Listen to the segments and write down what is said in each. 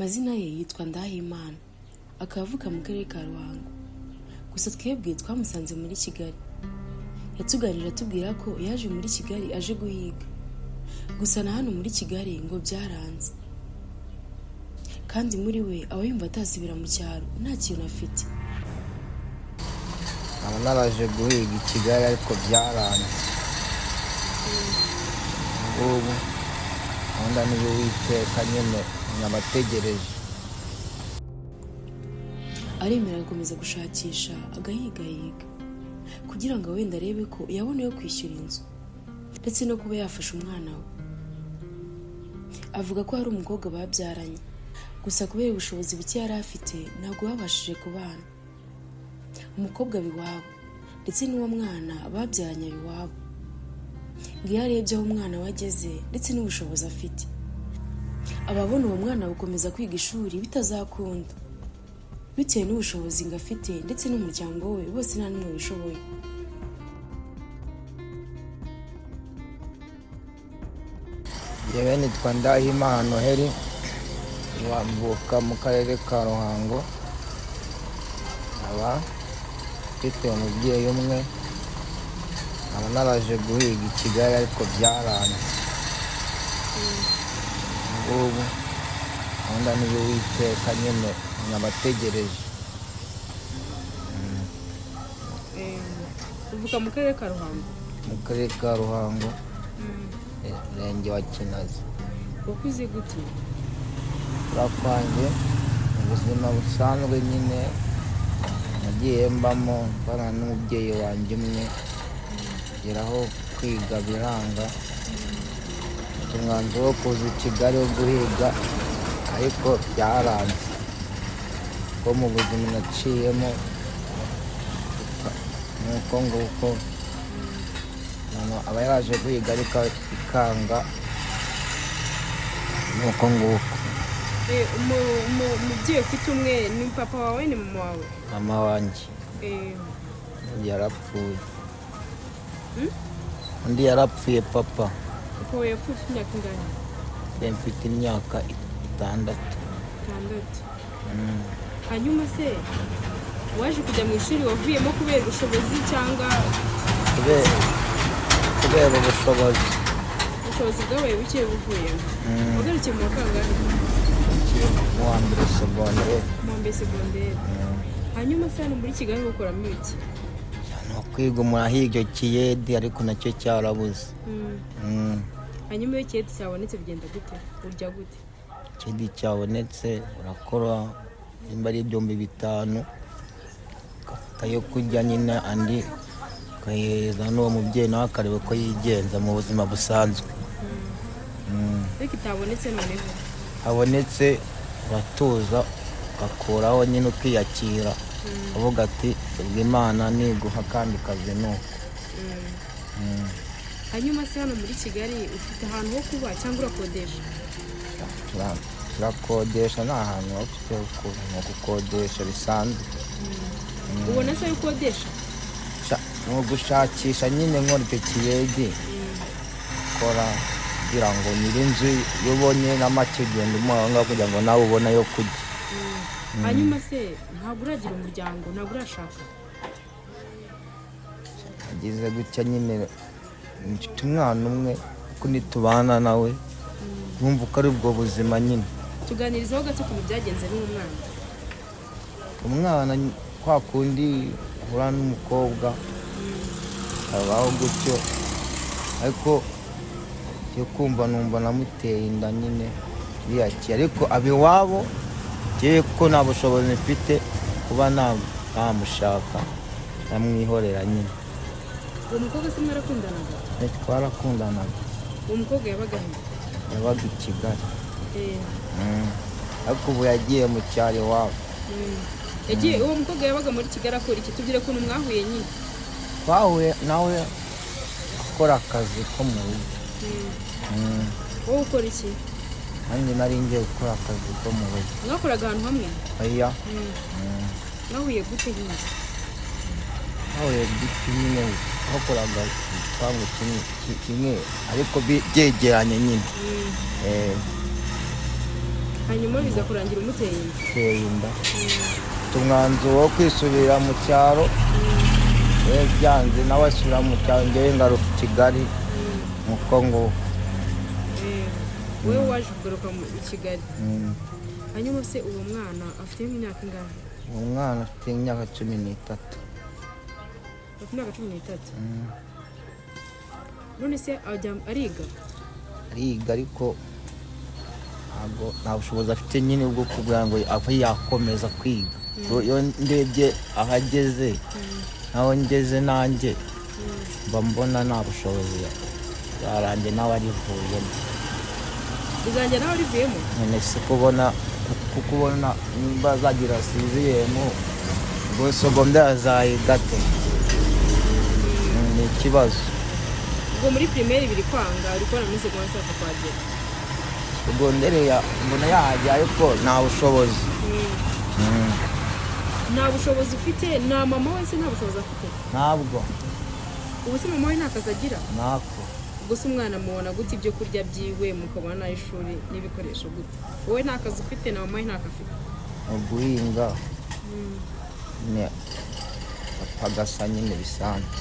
Amazina ye yitwa Ndahimana, akaba avuka mu karere ka Ruhango. Gusa twebwe twamusanze muri Kigali. Yatuganirije atubwira ko yaje muri Kigali aje guhiga. Gusa na hano muri Kigali ngo byaranze. Kandi muri we aba yumva atasubira mu cyaro nta kintu afite. Aba naraje guhiga i Kigali ariko byaranze. Ubu wenda niyo witeka nyine nabategereje. Aremera gukomeza gushakisha agahigahiga kugira ngo wenda arebe ko yabona yo kwishyura inzu ndetse no kuba yafasha umwana we. Avuga ko hari umukobwa babyaranye, gusa kubera ubushobozi buke yari afite ntabwo babashije kubana. Umukobwa biwabo ndetse n'uwo mwana babyaranye biwabo. Ngo iyo arebye aho umwana we ageze ndetse n'ubushobozi afite, ababona uwo mwana gukomeza kwiga ishuri bitazakunda bitewe n'ubushobozi ngo afite ndetse n'umuryango we bose nta n'umwe wishoboye. Yewe nitwa Ndahimana Noheli, mvuka mu karere ka Ruhango. Aba mfite umubyeyi umwe. Aba naraje guhiga i Kigali ariko byaranze. Ubu wenda niyo witeka nyine nabategereje. Uvuka mu karere ka Ruhango? Mu karere ka Ruhango, Murenge wa Kinazi. Wakuze gute? Kwanjye ubuzima busanzwe nyine nagiye mbamo mbana n'umubyeyi wanjye umwe, kugeraho kwiga biranga. Umwanzuro wo kuza i Kigali wo guhiga ariko byaranze. Ko mu buzima naciyemo nuko nguko umuntu aba yaje guhiga ariko ikanga, nuko nguko. Umubyeyi ufite umwe ni papa wawe ni mama wawe? Mama wanjye yarapfuye. Undi yarapfuye papa. Papa we yapfuye ufite imyaka ingahe? Mfite imyaka 6. Hanyuma se waje kujya mu ishuri wavuyemo kubera ubushobozi cyangwa? Kubera ubushobozi. Ubushobozi bwabaye buke buvuyemo. Wagarukiye mu wa kangahe? Mu wa mbere segonderi. Mu wa mbere segonderi. Hanyuma se hano muri Kigali ukoramo iki? Ni ukwiga umuntu ahiga kiyedi ariko nacyo cyarabuze. Hanyuma iyo kiyedi cyabonetse bigenda gute? Urya gute? Kiyedi cyabonetse urakora nimba ari 5,000 kayo kujya nyine andi kayeza n'uwo mubyeyi nawe akareba ko yigenza mu buzima busanzwe. Ariko itabonetse noneho? Habonetse uratuza ugakuraho nyine ukiyakira uvuga ati ubwo Imana niguha kandi kazi nuko. Hanyuma se hano muri Kigali ufite ahantu ho kuba cyangwa urakodesha? Turakodesha, nta hantu hafite ho gukodesha bisanzwe. Ubona se ukodesha? Ni ugushakisha nyine nkora icyo kiyedi kora kugira ngo nyir'inzu yubonye na make genda umuhanga kugira ngo nawe ubona yo kujya. Hanyuma se ntabwo uragira umuryango, ntabwo urashaka? Agize gutya nyine mfite umwana umwe kuko nitubana nawe numva ko ari ubwo buzima nyine. Tuganirizaho gato ku byagenze n'umwana. Umwana kwa kundi uhura n'umukobwa abaho gutyo, ariko cyo kumva numva namuteye inda nyine biyaki, ariko abiwabo giye ko nta bushobozi mfite kuba namushaka namwihorera nyine. Uwo mukobwa se mwarakundanaga? Twarakundanaga. Uwo mukobwa yabaga he? Yabaga i Kigali. Ariko ubu yagiye mu cyaro iwabo. Uwo mukobwa yabaga muri Kigali akora iki? Tubwire ko mwahuye nyine. Twahuye nawe akora akazi ko mu rugo. Wowe ukora iki? Nanjye nari ngiye gukora akazi ko mu rugo. Mwakoraga ahantu hamwe? Oya. Mwahuye gute nyine? Twahuye nyine twakoraga igipangu kimwe ariko byegeranye nyine. hanyuma biza kurangira umuteye inda. uteye inda mfite umwanzuro wo kwisubira mu cyaro byanze nawe asubira mu cyaro ngewe ngaruka i Kigali nuko ngo wowe waje kugaruka i Kigali. hanyuma se uwo mwana afite nk'imyaka ingahe? uwo mwana afite imyaka 13. Afite imyaka 13. none se ariga ariko nta bushobozi afite nyine bwo kugira ngo abe yakomeza kwiga. iyo ndebye aho ageze naho ngeze nanjye mba mbona nta bushobozi yaranjye nawe arivuyemo. uzanjye nawe arivuyemo? none se kubona nimba azagira asiziyemo ubwo sogonderi azayigate ni ikibazo. ubwo muri primaire biri kwanga uri kubona muri segonderi ashaka kuhagera? sogonderi mbona yahagera ariko nta bushobozi. nta bushobozi ufite? na mama wese nta bushobozi afite? ntabwo. ubu se mama we nta kazi agira? ntako. ubwo se umwana mubona gute ibyo kurya byiwe mukabona n'ishuri n'ibikoresho gute? wowe nta kazi ufite na mama we nta kazi afite? guhinga nyine apagasa nyine bisanzwe.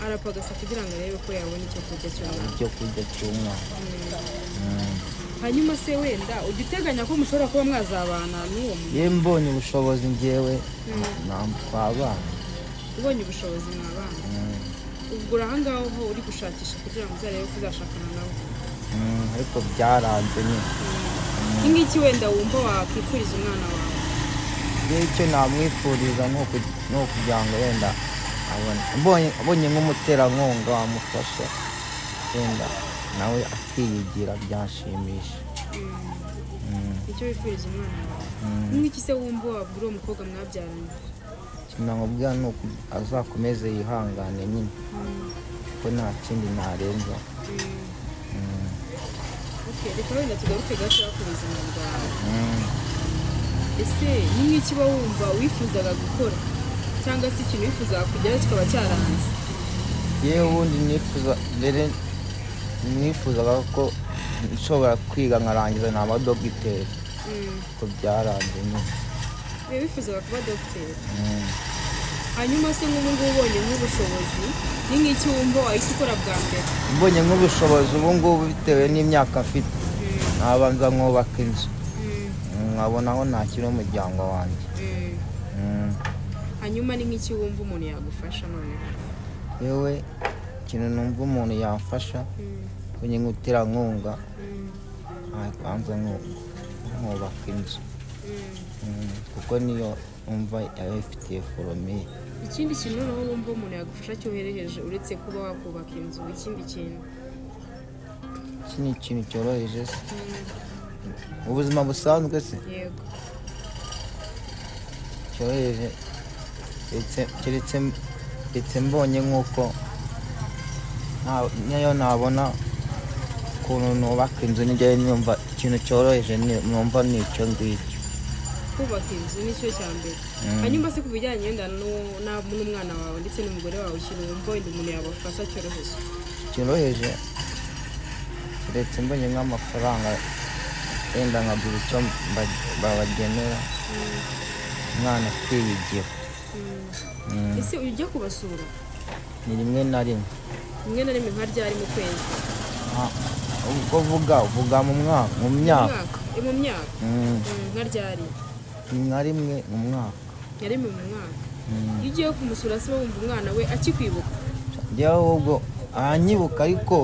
arapagasa kugira ngo arebe ko yabona icyo kurya cy'umwana. hanyuma se wenda ujya uteganya ko mushobora kuba mwazabana n'uwo muntu? iyo mbonye ubushobozi njyewe twabana. ubonye ubushobozi mwabana? ubwo ahangaho uri gushakisha kugira ngo uzarebe ko uzashakana nawe? ariko byaranze nyine. iki ngiki wenda wumva wakwifuriza umwana wawe? iyo icyo namwifuriza ni ukugira ngo wenda abonye nk'umuterankunga wamufasha wenda nawe akiyigira byanshimisha. icyo wifuriza umwana wawe nk'iki se wumva wabwira uwo mukobwa mwabyaranye? ikintu namubwira ni uko azakomeze yihangane nyine kuko nta kindi narenza. reka wenda tugaruke gato ku buzima bwawe. ese ni nk'iki uba wumva wifuzaga gukora cyangwa se ikintu wifuzaga kugeraho kikaba cyaranze? yewe ubundi nifuzaga ko nshobora kwiga nkarangiza ni amadogiteri ko byaranze nyine. wifuzaga kuba dogiteri? hanyuma se nk'ubu ngubu ubonye nk'ubushobozi ni nk'iki wumva wahita ukora bwa mbere? mbonye nk'ubushobozi ubu ngubu bitewe n'imyaka mfite nabanza nkubaka inzu nkabona aho nakira umuryango wanjye. hanyuma ni nk'iki wumva umuntu yagufasha noneho? yewe ikintu numva umuntu yamfasha mbonye nk'umuterankunga nabanza nkubaka inzu kuko niyo umva yabifitiye foromiye. ikindi kintu noneho wumva umuntu yagufasha cyohereje uretse kuba wakubaka inzu, ikindi kintu? iki ni ikintu cyoroheje se ubuzima busanzwe se? yego cyoroheje keretse mbonye nk'uko niyo nabona ukuntu nubaka inzu nijya numva ikintu cyoroheje numva ni icyo ngicyo. kubaka inzu nicyo cya mbere. hanyuma se ku bijyanye wenda n'umwana wawe ndetse n'umugore wawe ikintu wumva wenda umuntu yabafasha cyoroheje keretse mbonye nk'amafaranga wenda nkagura icyo babagenera umwana kwiyigira. ese ujya kubasura? ni rimwe na rimwe nka ryari mu kwezi? ubwo vuga mu myaka mu myaka nka ryari? nka rimwe mu mwaka. rimwe mu mwaka? iyo ugiye kumusura se wumva umwana we akikwibuka? njyewe ubwo aranyibuka ariko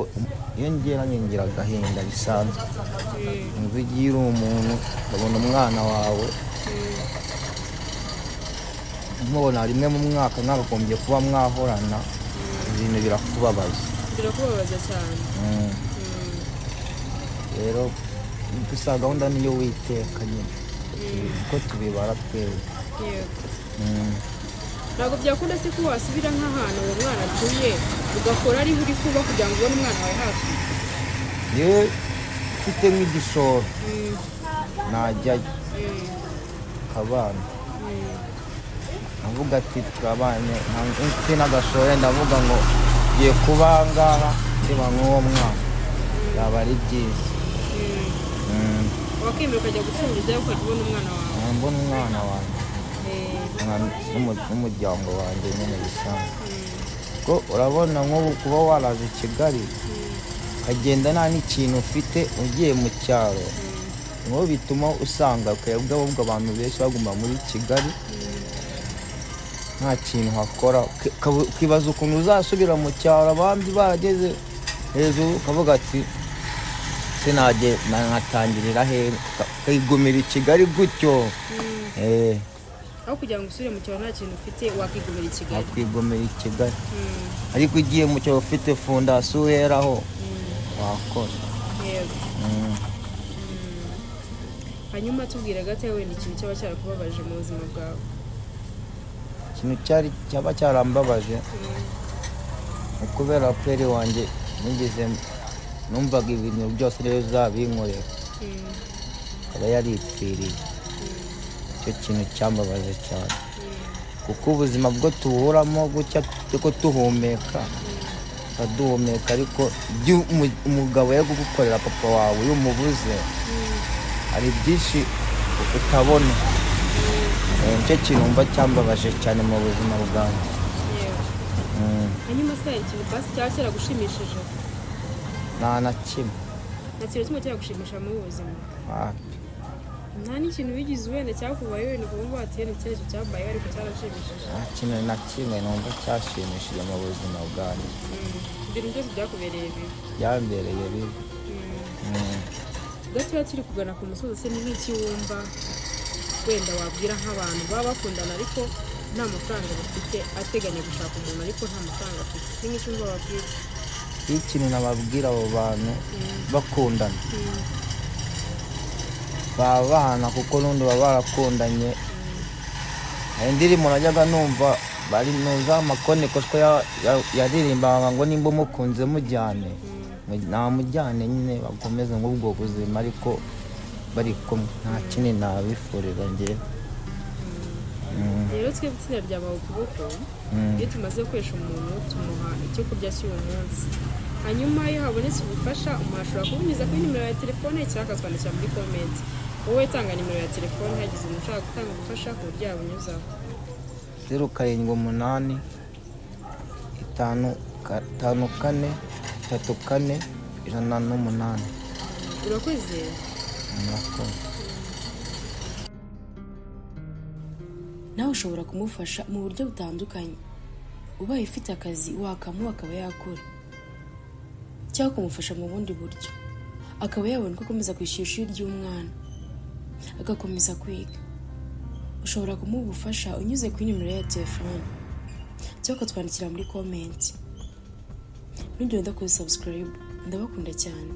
iyo ngira agahinda bisanzwe. umva igihe uri umuntu ukabona umwana wawe umubona rimwe mu mwaka mwakagombye kuba mwahorana ibintu birakubabaza cyane. rero gusa gahunda niyo witeka nyine kuko tubibara twebwe. ntabwo byakunda se ko wasubira nk'ahantu uwo mwana atuye ugakora ari uri kuba kugira ngo ubone umwana wawe hafi? yewe mfite nk'igishoro najyayo kabana avuga ati turabanye mfite n'agashoro ndavuga ngo ngiye kuba ngaha ndeba nk'uwo mwana yaba ari byiza. wakemera ukajya gucururizayo ukajya ubona umwana wawe? mbona umwana wanjye n'umuryango wanjye nyine bisanzwe. ko urabona nk'ubu kuba waraza i Kigali ukagenda nta n'ikintu ufite ugiye mu cyaro, niho bituma usanga twebwe ahubwo abantu benshi baguma muri Kigali nta kintu hakora, ukibaza ukuntu uzasubira mu cyaro abandi barageze hejuru, ukavuga ati sinajye nkatangirira he, ukigumira i Kigali gutyo. aho kugira ngo usubire mu cyaro nta kintu ufite wakigumira i Kigali. wakwigumira i Kigali, ariko ugiye mu cyaro ufite fondasiyo uheraho wakora. yego. hanyuma tubwire gato wenda ikintu cyaba cyarakubabaje mu buzima bwawe. ikintu cyaba cyarambabaje ukubera peri wanjye nigeze numvaga ibintu byose rero zabinkorera, akaba yaripfiriye. icyo kintu cyambabaje cyane, kuko ubuzima bwo tuburamo gutya ariko tuhumeka duhumeka, ariko umugabo yo kugukorera papa wawe iyo umubuze hari byinshi utabona. nicyo kintu mba cyambabaje cyane mu buzima bwanjye. hanyuma se ikintu basi cyaba cyaragushimishije? nta na kimwe. nta kintu kimwe cyagushimisha mu buzima? nta n'ikintu wigize wenda cyakubaye wenda ukumva ati ni icyerekezo cyabaye ariko cyarashimishije? nta kintu na kimwe numva cyashimishije mu buzima bwanjye. ibintu byose byakubereye bibi? byambereye bibi. gatoya turi kugana ku musozi, se ni nk'iki wumva wenda wabwira nk'abantu baba bakundana ariko nta mafaranga bafite, ateganya gushaka umuntu ariko nta mafaranga afite, ni nk'iki wumva wabwira? ikintu nababwira abo bantu bakundana babana, kuko n'undi baba barakundanye. hari indirimbo najyaga numva bari nuza amakoneko ko yaririmbaga ngo nimba umukunze mujyane, namujyane nyine bakomeze nk'ubwo buzima ariko bari kumwe, nta kindi nabifurira njyewe. rero twebwe itsinda rya Bawe Ukuboko iyo tumaze gukoresha umuntu tumuha icyo kurya cy'uwo munsi, hanyuma iyo habonetse ubufasha umuntu ashobora kubunyuza kuri nimero ya telefone cyangwa akatwandikira muri comment. wowe tanga nimero ya telefone hagize umuntu ushaka gutanga ubufasha ku buryo yabunyuzaho. 078 554 34 108. urakoze. nawe ushobora kumufasha mu buryo butandukanye. ubaye ufite akazi wakamuha akaba yakora, cyangwa ukamufasha mu bundi buryo akaba yabona uko akomeza kwishyura ishuri ry'umwana agakomeza kwiga. ushobora kumuha ubufasha unyuze kuri nimero ya telefone cyangwa ukatwandikira muri comment. nugenda kuri subscribe. ndabakunda cyane.